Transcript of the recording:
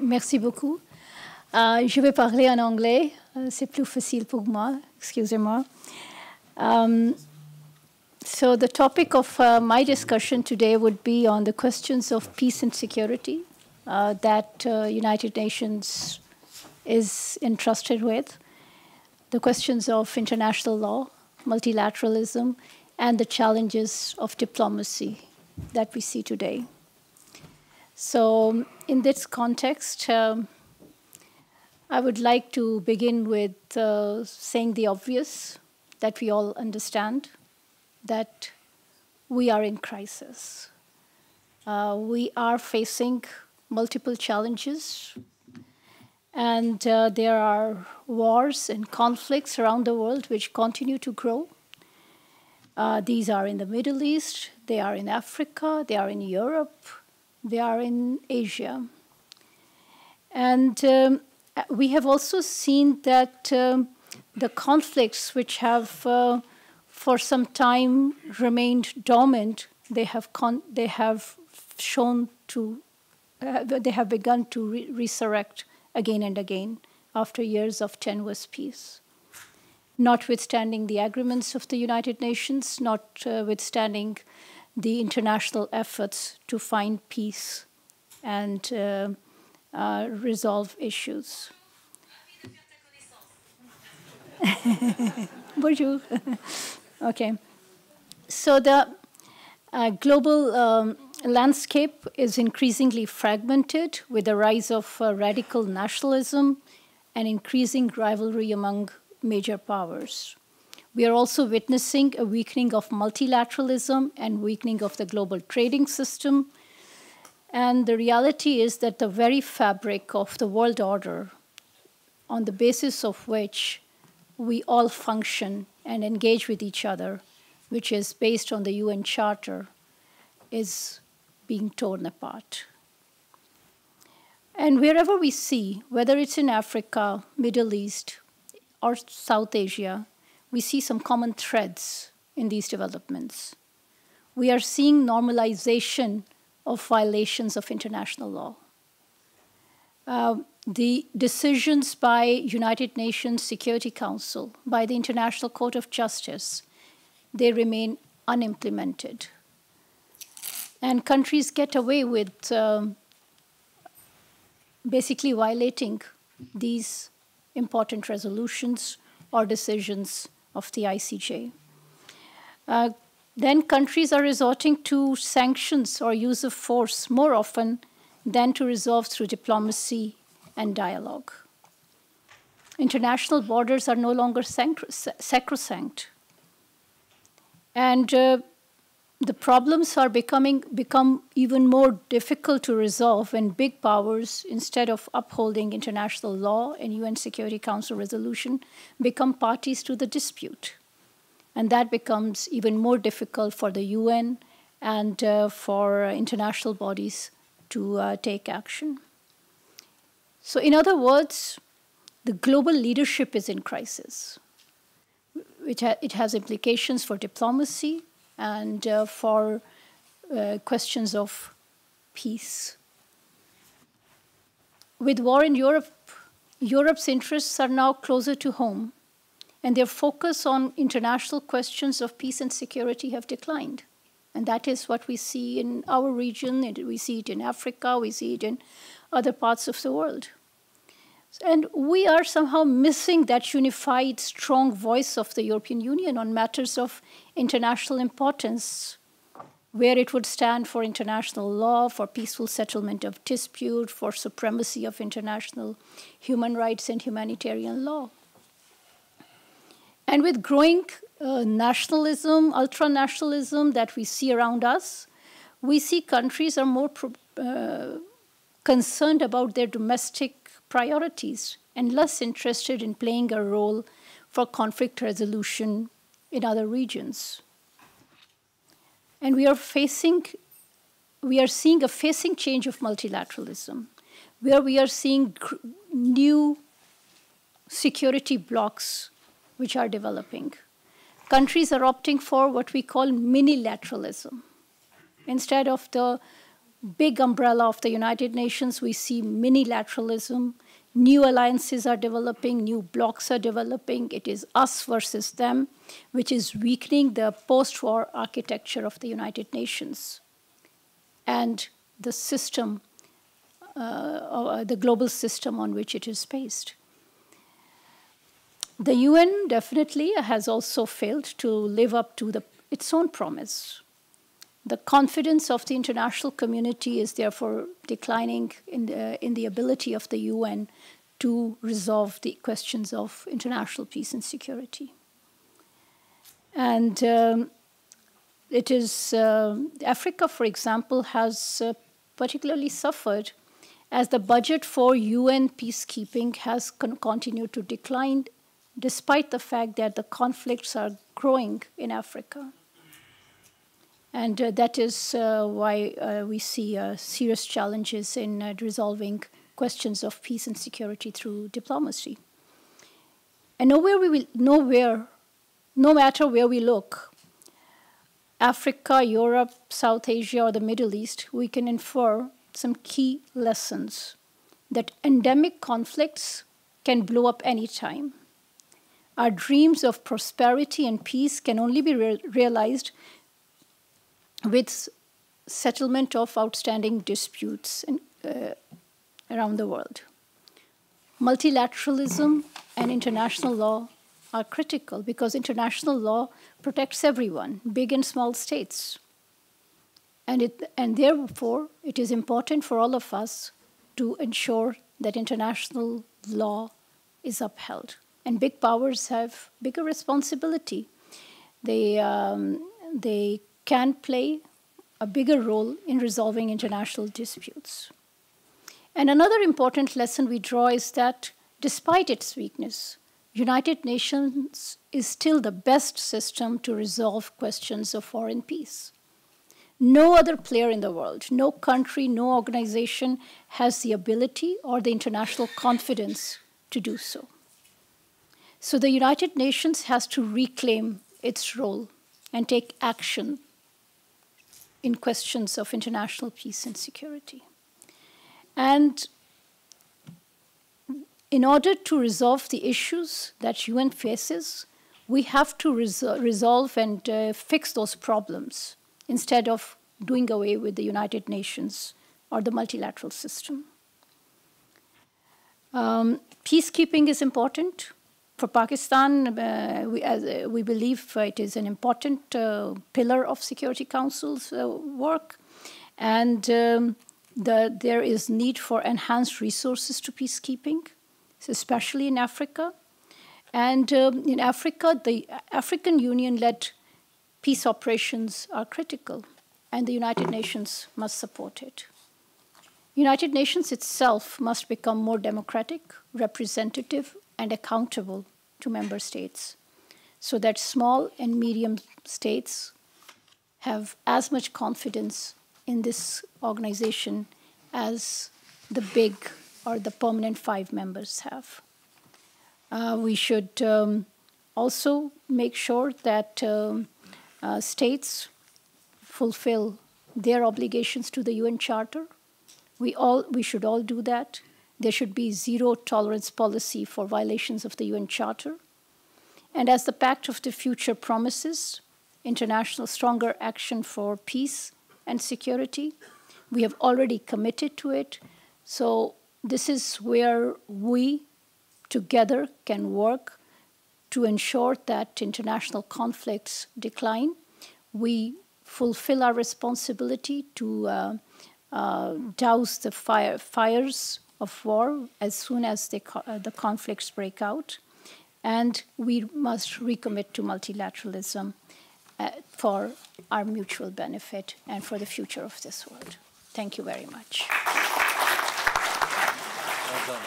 Merci beaucoup. Je vais parler en anglais. C'est plus facile pour moi. Excusez-moi. So the topic of my discussion today would be on the questions of peace and security that United Nations is entrusted with, the questions of international law, multilateralism, and the challenges of diplomacy that we see today. So in this context, I would like to begin with saying the obvious, that we all understand, that we are in crisis. We are facing multiple challenges, and there are wars and conflicts around the world which continue to grow. These are in the Middle East, they are in Africa, they are in Europe, they are in Asia. And we have also seen that the conflicts which have for some time remained dormant, they have begun to resurrect again and again after years of tenuous peace. Notwithstanding the agreements of the United Nations, notwithstanding the international efforts to find peace and resolve issues. Bonjour. Okay. So the global landscape is increasingly fragmented with the rise of radical nationalism and increasing rivalry among major powers. We are also witnessing a weakening of multilateralism and weakening of the global trading system. And the reality is that the very fabric of the world order, on the basis of which we all function and engage with each other, which is based on the UN Charter, is being torn apart. And wherever we see, whether it's in Africa, Middle East, or South Asia, we see some common threads in these developments. We are seeing normalization of violations of international law. The decisions by United Nations Security Council, by the International Court of Justice, they remain unimplemented. And countries get away with basically violating these important resolutions or decisions of the ICJ. Then countries are resorting to sanctions or use of force more often than to resolve through diplomacy and dialogue. International borders are no longer sacrosanct. And the problems are become even more difficult to resolve when big powers, instead of upholding international law and UN Security Council resolution, become parties to the dispute. And that becomes even more difficult for the UN and for international bodies to take action. So in other words, the global leadership is in crisis. It has implications for diplomacy and for questions of peace. With war in Europe, Europe's interests are now closer to home, and their focus on international questions of peace and security have declined. And that is what we see in our region, and we see it in Africa, we see it in other parts of the world. And we are somehow missing that unified, strong voice of the European Union on matters of international importance, where it would stand for international law, for peaceful settlement of dispute, for supremacy of international human rights and humanitarian law. And with growing nationalism, ultranationalism that we see around us, we see countries are more concerned about their domestic priorities and less interested in playing a role for conflict resolution in other regions. And we are seeing a facing change of multilateralism, where we are seeing new security blocs which are developing. Countries are opting for what we call minilateralism. Instead of the big umbrella of the United Nations, we see minilateralism. New alliances are developing, new blocs are developing. It is us versus them, which is weakening the post-war architecture of the United Nations and the system, the global system on which it is based. The UN definitely has also failed to live up to its own promise. The confidence of the international community is therefore declining in the ability of the UN to resolve the questions of international peace and security. And it is, Africa, for example, has particularly suffered as the budget for UN peacekeeping has continued to decline, despite the fact that the conflicts are growing in Africa. And that is why we see serious challenges in resolving questions of peace and security through diplomacy. And no matter where we look, Africa, Europe, South Asia, or the Middle East, we can infer some key lessons that endemic conflicts can blow up anytime. Our dreams of prosperity and peace can only be realized with settlement of outstanding disputes around the world. Multilateralism and international law are critical because international law protects everyone, big and small states. And therefore, it is important for all of us to ensure that international law is upheld. And big powers have bigger responsibility. They can play a bigger role in resolving international disputes. And another important lesson we draw is that despite its weakness, United Nations is still the best system to resolve questions of war and peace. No other player in the world, no country, no organization has the ability or the international confidence to do so. So the United Nations has to reclaim its role and take action in questions of international peace and security. And in order to resolve the issues that UN faces, we have to resolve and fix those problems instead of doing away with the United Nations or the multilateral system. Peacekeeping is important. For Pakistan, we believe it is an important pillar of Security Council's work, and there is need for enhanced resources to peacekeeping, especially in Africa. And in Africa, the African Union-led peace operations are critical, and the United Nations must support it. United Nations itself must become more democratic, representative, and accountable to member states so that small and medium states have as much confidence in this organization as the big or the permanent 5 members have. We should also make sure that states fulfill their obligations to the UN Charter. We should all do that. There should be zero tolerance policy for violations of the UN Charter. And as the Pact of the Future promises, international stronger action for peace and security, we have already committed to it. So this is where we together can work to ensure that international conflicts decline. We fulfill our responsibility to douse the fires of war as soon as the conflicts break out. And we must recommit to multilateralism for our mutual benefit and for the future of this world. Thank you very much. Well done.